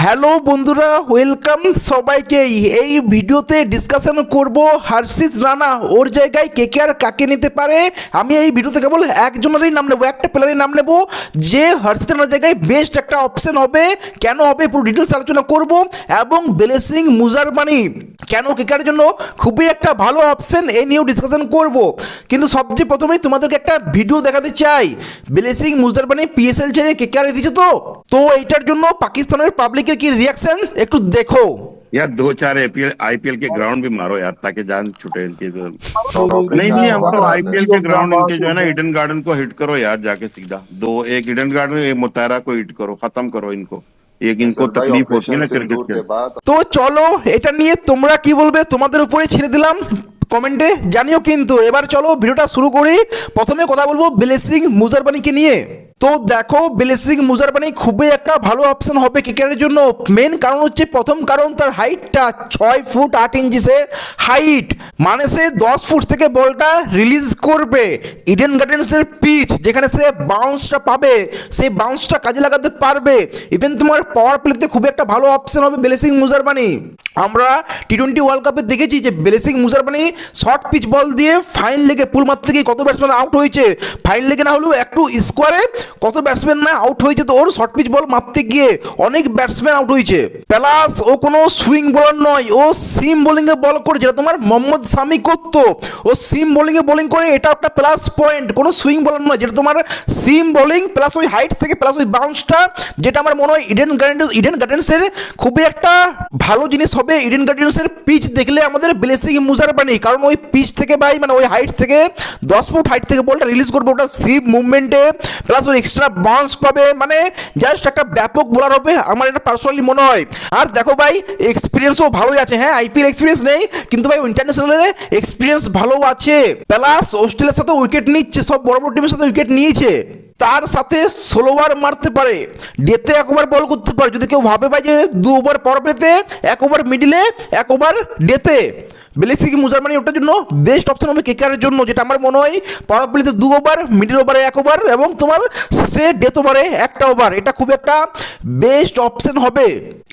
Hello বন্ধুরা, welcome সবাইকে। এই ভিডিওতে ডিসকাশন করব হর্ষিত রানা ওর জায়গায় কেকেআর কাকে নিতে পারে। আমি এই ভিডিওতে কেবল একজনেরই নাম নেব, একটা প্লেয়ারের নাম নেব যে হর্ষিত রানার জায়গায় বেস্ট একটা অপশন হবে। কেন হবে পুরো ডিটেলস আলোচনা করব, এবং ব্লেসিং মুজারবানি কেন কেকেআর জন্য খুবই একটা ভালো অপশন এই নিয়েও ডিসকাশন করব। কিন্তু সবচেয়ে প্রথমেই তোমাদেরকে একটা ভিডিও দেখাতে চাই। ব্লেসিং মুজারবানি পিএসএল ছেড়ে কেকেআর দিয়েছে, তো এইটার জন্য পাকিস্তানের পাবলিকের কি রিয়াকশন একটু দেখো। यार 2-4 आईपीएल के ग्राउंड भी मारो यार, ताकि जान छूटे इनकी। नहीं नहीं, हम तो आईपीएल के ग्राउंड इनके जो है ना, ईडन गार्डन को हिट करो यार जाके सीधा। एक ईडन गार्डन, एक मुतारा को हिट करो, खत्म करो इनको। एक इनको तकलीफ होती है ना क्रिकेट के। তো চলো এটা নিয়ে তোমরা কি বলবে তোমাদের উপরে ছেড়ে দিলাম, কমেন্টে জানিও। কিন্তু এবার চলো ভিডিওটা শুরু করি। প্রথমে কথা বলবো ব্লেসিং মুজারবানিকে নিয়ে। তো দেখো, ব্লেসিং মুজারবানি খুবই একটা ভালো অপশন হবে কেকেআরের জন্য। মেন কারণ হচ্ছে, প্রথম কারণ তার হাইটটা 6 ফুট 8 ইঞ্চিসের হাইট, মানে সে 10 ফুট থেকে বলটা রিলিজ করবে। ইডেন গার্ডেন্সের পিচ যেখানে সে বাউন্সটা পাবে, সেই বাউন্সটা কাজে লাগাতে পারবে। ইভেন তোমার পাওয়ার প্লেতে খুব একটা ভালো অপশন হবে ব্লেসিং মুজারবানি। আমরা টি-20 ওয়ার্ল্ড কাপে দেখেছি যে ব্লেসিং মুজারবানি শর্ট পিচ বল দিয়ে ফাইন লেগে পুল মারতে গিয়ে কত ব্যাটসম্যান আউট হয়েছে। ফাইন লেগে না হলেও একটু স্কোয়ারে কত ব্যাটসম্যান না আউট হয়েছে। তো ওর শর্ট পিচ বল মারতে গিয়ে অনেক ব্যাটসম্যান আউট হয়েছে। প্লাস ও কোনো সুইং বোলার নয়, ও সিম বোলিংয়ে বল করে, যেটা তোমার মোহাম্মদ শামি করতো। ও সিম বোলিংয়ে বোলিং করে, এটা একটা প্লাস পয়েন্ট। কোনো সুইং বোলার নয়, যেটা তোমার সিম বোলিং প্লাস ওই হাইট থেকে প্লাস ওই বাউন্সটা, যেটা আমার মনে হয় ইডেন গার্ডেন্সের খুবই একটা ভালো জিনিস হবে। ইডেন গার্ডেন্সের পিচ দেখলে আমাদের ব্লেসিং মুজারবানি, কারণ ওই পিচ থেকে ভাই, মানে ওই হাইট থেকে 10 ফুট হাইট থেকে বলটা রিলিজ করবে, ওটা সিম মুভমেন্টে প্লাস ওর এক্সট্রা বাউন্স পাবে, মানে জাস্ট একটা ব্যাপক বোলার হবে আমার এটা পার্সোনালি মনে হয়। আর দেখো ভাই, এক্সপিরিয়েন্সও ভালোই আছে। হ্যাঁ, আইপিএল এক্সপিরিয়েন্স নেই, কিন্তু ভাই ইন্টারন্যাশনালে এক্সপিরিয়েন্স ভালো আছে। প্লাস অস্ট্রেলিয়ার সাথে উইকেট নিচ্ছে, সব বড় বড় টিমের সাথে উইকেট নিয়েছে। তার সাথে 16 ওভার মারতে পারে, ডেতে 1 ওভার বল করতে পারে। যদি কেউ ভাবে ভাই যে 2 ওভার পাওয়ার প্লেতে, 1 ওভার মিডিলে, 1 ওভার ডেতে, ব্লেসিং মুজারবানি ওটার জন্য বেস্ট অপশন হবে কেকেআরের জন্য। যেটা আমার মনে হয় পাওয়ার প্লেতে 2 ওভার, মিডিল ওভারে 1 ওভার, এবং তোমার শেষে ডেথ ওভারে 1টা ওভার, এটা খুব একটা বেস্ট অপশন হবে।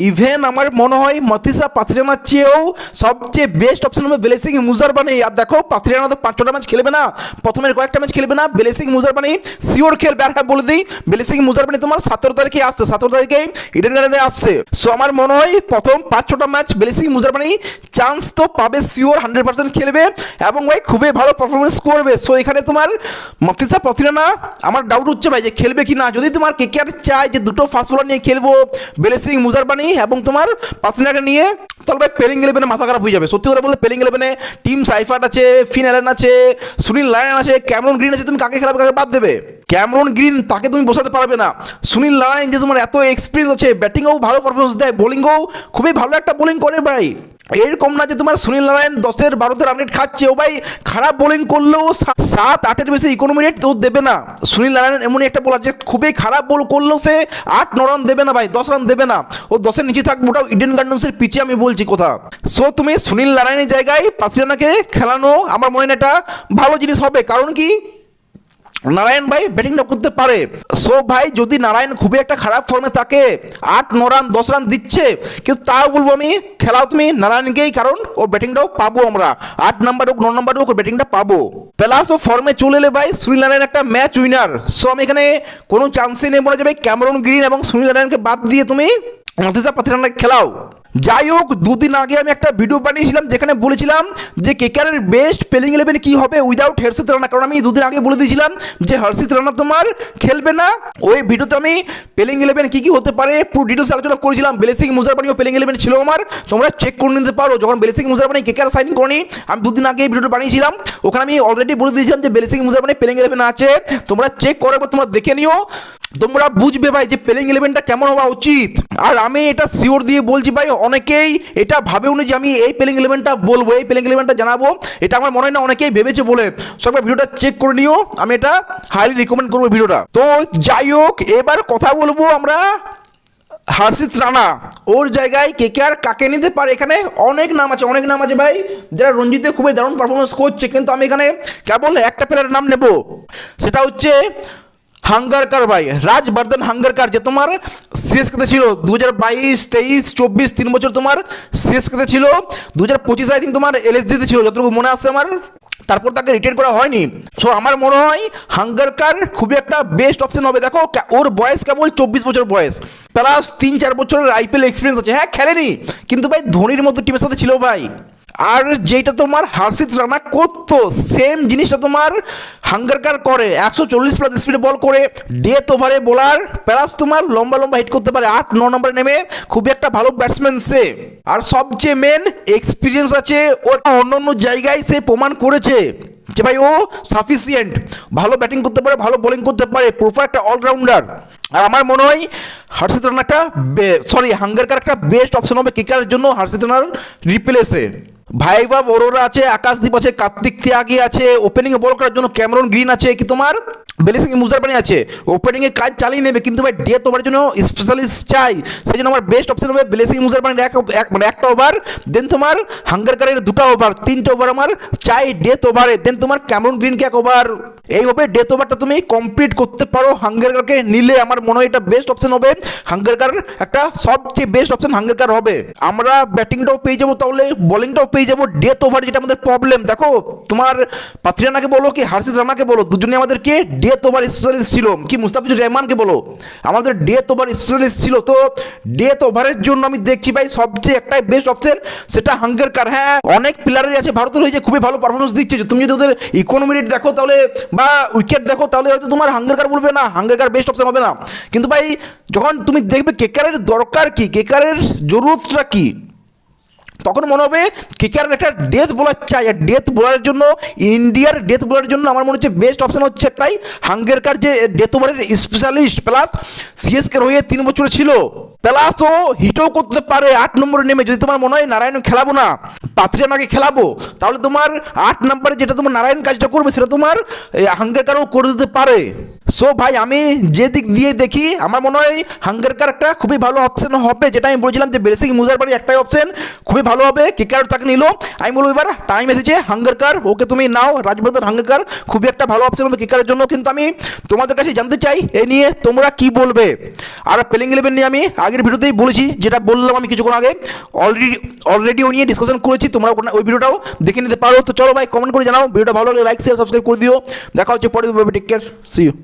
ইভেন আমার মনে হয় মতিসা পাথিরানার চেয়েও সবচেয়ে বেস্ট অপশন হবে ব্লেসিং মুজারবানি। আর দেখো, পাথিরানা তো 5-6টা ম্যাচ খেলবে না, প্রথমের কয়েকটা ম্যাচ খেলবে না। ব্লেসিং মুজারবানি শিওর খেলবে। আর হ্যাঁ বলে দিই, ব্লেসিং মুজারবানি তোমার 17 তারিখে আসছে, 17 তারিখে ইডেন গার্ডেনে আসছে। সো আমার মনে হয় প্রথম 5-6টা ম্যাচ ব্লেসিং মুজারবানি চান্স তো পাবে, শিওর 100% খেলবে, এবং ভাই খুবই ভালো পারফরমেন্স করবে। সো এখানে তোমার মতিসা পাথিরানা আমার ডাউট হচ্ছে ভাই যে খেলবে কি না। যদি তোমার কেকেআর চায় যে দুটো ফাস্ট বোলার নিয়ে খেলবো, ব্লেসিং মুজারবানি এবং তোমার পাথিরানাকে নিয়ে, তাহলে ভাই প্লেইং 11-এ মাথা খারাপ হয়ে যাবে। সত্যি কথা বলতে প্লেইং 11-এ টিম সাইফার্ট আছে, ফিন অ্যালেন আছে, সুনীল নারায়ণ আছে, ক্যামেরন গ্রিন আছে। তুমি কাকে খেলাবে, কাকে বাদ দেবে? ক্যামেরন গ্রিন তাকে তুমি বসাতে পারবে না। সুনীল নারায়ণ যে তোমার এত এক্সপিরিয়েন্স আছে, ব্যাটিংয়েও ভালো পারফরমেন্স দেয়, বোলিংয়েও খুবই ভালো একটা বোলিং করে ভাই। এরকম না যে তোমার সুনীল নারায়ণ 10-এর 12-তে রান রেট খাচ্ছে। ও ভাই খারাপ বোলিং করলেও 7-8-এর বেশি ইকোনমি রেট ও দেবে না। সুনীল নারায়ণ এমনই একটা বোলার যে খুবই খারাপ বল করলেও সে 8-9 রান দেবে না ভাই, 10 রান দেবে না। ও 10-এর নিচে থাকবে, ওটাও ইডেন গার্ডেন্সের পিচে আমি বলছি কথা। সো তুমি সুনীল নারায়ণের জায়গায় পাথিরানাকে খেলানো আমার মনে হয় এটা ভালো জিনিস হবে। কারণ কি, নারায়ণ ভাই ব্যাটিংটা করতে পারে। সো ভাই যদি নারায়ণ খুবই একটা খারাপ ফর্মে থাকে, 8-9 রান 10 রান দিচ্ছে, কিন্তু তাও বলবো আমি খেলাও তুমি নারায়ণকেই, কারণ ওর ব্যাটিংটাও পাবো আমরা। 8 নাম্বার হোক 9 নাম্বার হোক ওর ব্যাটিংটা পাবো। প্লাস ও ফর্মে চলে এলে ভাই সুনীল নারায়ণ একটা ম্যাচ উইনার। সো আমি এখানে কোনো চান্সই নেই মনে যাবে ক্যামেরন গ্রিন এবং সুনীল নারায়ণকে বাদ দিয়ে তুমি মতিসা পাথিরানাকে খেলাও। যাই হোক, 2 দিন আগে আমি একটা ভিডিও বানিয়েছিলাম যেখানে বলেছিলাম যে কেকেআরের বেস্ট প্লেইং 11 কি হবে উইদাউট হর্ষিত রানা। কারণ আমি 2 দিন আগে বলে দিয়েছিলাম যে হর্ষিত রানা তোমার খেলবে না। ওই ভিডিওতে আমি প্লেইং 11 কি হতে পারে পুরো ডিটেলস আলোচনা করেছিলাম। ব্লেসিং মুজারবানিও প্লেইং 11 ছিল আমার, তোমরা চেক করে নিতে পারো। যখন ব্লেসিং মুজারবানি কেকেআর সাইন করেনি, আমি 2 দিন আগে এই ভিডিওটা বানিয়েছিলাম, ওখানে আমি অলরেডি বলে দিয়েছিলাম যে ব্লেসিং মুজারবানি প্লেইং 11 আছে। তোমরা চেক করে তোমরা দেখে নিও, তোমরা বুঝবে ভাই যে প্লেইং 11টা কেমন হওয়া উচিত। আর আমি এটা শিওর দিয়ে বলছি ভাই, অনেকেই এটা ভাবেও না যে আমি এই প্লেইং 11টা বলবো, এই প্লেইং 11টা জানাবো, এটা আমার মনে হয় না অনেকেই ভেবেছে বলে। সবাই ভিডিওটা চেক করে নিও, আমি এটা হাইলি রিকমেন্ড করবো ভিডিওটা। তো যাই হোক, এবার কথা বলবো আমরা হর্ষিত রানা ওর জায়গায় কেকেআর কাকে নিতে পারে। এখানে অনেক নাম আছে ভাই, যারা রঞ্জিতে খুবই দারুণ পারফরমেন্স করছে। কিন্তু আমি এখানে কেবল একটা প্লেয়ারের নাম নেব, সেটা হচ্ছে হাঙ্গারকার ভাই, রাজবর্ধন হাঙ্গারকার, যে তোমার সিএসকেতে ছিল 2022, 23, 24 3 বছর তোমার সিএসকেতে ছিল, 2025 আই থিঙ্ক তোমার এলএসজিতে ছিল যতটুকু মনে আছে আমার, তারপর তাকে রিটার্ন করা হয়নি। সো আমার মনে হয় হাঙ্গারকার খুবই একটা বেস্ট অপশন হবে। দেখো ওর বয়স কেবল 24 বছর বয়স, প্লাস 3-4 বছরের আইপিএল এক্সপিরিয়েন্স আছে। হ্যাঁ খেলেনি, কিন্তু ভাই ধোনির মতো টিমের সাথে ছিল ভাই। আর যেটা তোমার হার্ষিত রানা করতো সেম জিনিসটা তোমার হাঙ্গারকার করে, 140+ স্পিডে বল করে, ডেথ ওভারে বোলার, প্লাস তোমার লম্বা লম্বা হিট করতে পারে, 8-9 নম্বরে নেমে খুবই একটা ভালো ব্যাটসম্যান সে। আর সবচেয়ে মেন এক্সপিরিয়েন্স আছে ওর, অন্য অন্য জায়গায় সে প্রমাণ করেছে যে ভাই ও সাফিসিয়েন্ট, ভালো ব্যাটিং করতে পারে, ভালো বোলিং করতে পারে, প্রপার একটা অলরাউন্ডার। আর আমার মনে হয় হার্ষিত রানা একটা হাঙ্গারকার একটা বেস্ট অপশন হবে কিকারের জন্য হার্ষিত রানার রিপ্লেসে। ভাইভাব অরোরা আছে, আকাশদীপ আছে, কার্তিক ত্যাগী আছে, ওপেনিংয়ে বল করার জন্য ক্যামেরন গ্রিন আছে, কি তোমার ব্লেসিং মুজারবানি আছে, ওপেনিংয়ে কাজ চালিয়ে নেবে, কিন্তু ভাই ডেথ ওভারের জন্য স্পেশালিস্ট চাই, সেই জন্য আমার বেস্ট অপশন হবে ব্লেসিং মুজারবানির মানে একটা ওভার, দেন তোমার হাঙ্গারকারের 2টা ওভার, 3টে ওভার আমার চাই ডেথ ওভারে, দেন তোমার ক্যামেরন গ্রিনকে 1 ওভার। এইভাবে ডেথ ওভারটা তুমি কমপ্লিট করতে পারো হাঙ্গারকারকে নিলে, আমার মনে হয় এটা বেস্ট অপশন হবে। হাঙ্গারকার একটা সবচেয়ে বেস্ট অপশন হাঙ্গারকার হবে। আমরা ব্যাটিংটাও পেয়ে যাবো, তাহলে বোলিংটাও পেয়ে যাবো। ডেথ ওভার যেটা আমাদের প্রবলেম, দেখো তোমার পাথরি রানাকে বলো কি হার্ষিত রানাকে বলো, দুজনে আমাদেরকে ডেথ ওভার স্পেশালিস্ট ছিল, কি মুস্তাফিজুর রহমানকে বলো, আমাদের ডেথ ওভার স্পেশালিস্ট ছিল। তো ডেথ ওভারের জন্য আমি দেখছি ভাই সবচেয়ে একটাই বেস্ট অপশন, সেটা হাঙ্গারকার। হ্যাঁ অনেক প্লেয়ারই আছে ভারতের হয়ে যে খুবই ভালো পারফরমেন্স দিচ্ছে, তুমি যদি ওদের ইকোনমি রেট দেখো তাহলে বা উইকেট দেখো তাহলে হয়তো তোমার হাঙ্গারকার বলবে না, হাঙ্গারকার বেস্ট অপশন হবে না। কিন্তু ভাই যখন তুমি দেখবে কেকারের দরকার কি, কেকারের জরুরতটা কি, তখন মনে হবে কিকারের একটা ডেথ বোলার চাই। আর ডেথ বোলারের জন্য ইন্ডিয়ার ডেথ বোলারের জন্য আমার মনে হচ্ছে বেস্ট অপশন হচ্ছে একটাই হাঙ্গারকার, যে ডেথ ওভারের স্পেশালিস্ট, প্লাস সিএসকের হয়ে 3 বছর ছিল, প্লাস ও হিটও করতে পারে 8 নম্বরে নেমে। যদি তোমার মনে হয় নারায়ণ খেলাবো না, পাথরি রানাকে খেলাবো, তাহলে তোমার 8 নম্বরে যেটা তোমার নারায়ণ কাজটা করবে সেটা তোমার হাঙ্গারকারও করে দিতে পারে। সো ভাই আমি যে দিক দিয়ে দেখি আমার মনে হয় হাঙ্গারকার একটা খুবই ভালো অপশন হবে, যেটা আমি বলেছিলাম যে ব্লেসিং মুজারবানি একটাই অপশন খুবই ভালো হবে। কিকার তাকে নিল, আমি বলবো এবার টাইম এসেছে হাঙ্গারকার, ওকে তুমি নাও। রাজবর্ধন হাঙ্গারকার খুবই একটা ভালো অপশন হবে কিকারের জন্য। কিন্তু আমি তোমাদের কাছে জানতে চাই এ নিয়ে তোমরা কি বলবে। আর প্লেইং 11 নিয়ে আমি আগের ভিডিওতেই বলেছি, যেটা বললাম আমি কিছুক্ষণ আগে, অলরেডি ও নিয়ে ডিসকাশন করেছি, তোমরা ওই ভিডিওটাও দেখে নিতে পারো। তো চলো ভাই কমেন্ট করে জানাও, ভিডিওটা ভালো লাগলে লাইক শেয়ার সাবস্ক্রাইব করে দিও। দেখা হচ্ছে পরের ভিডিওতে, টেক কেয়ার, সি ইউ।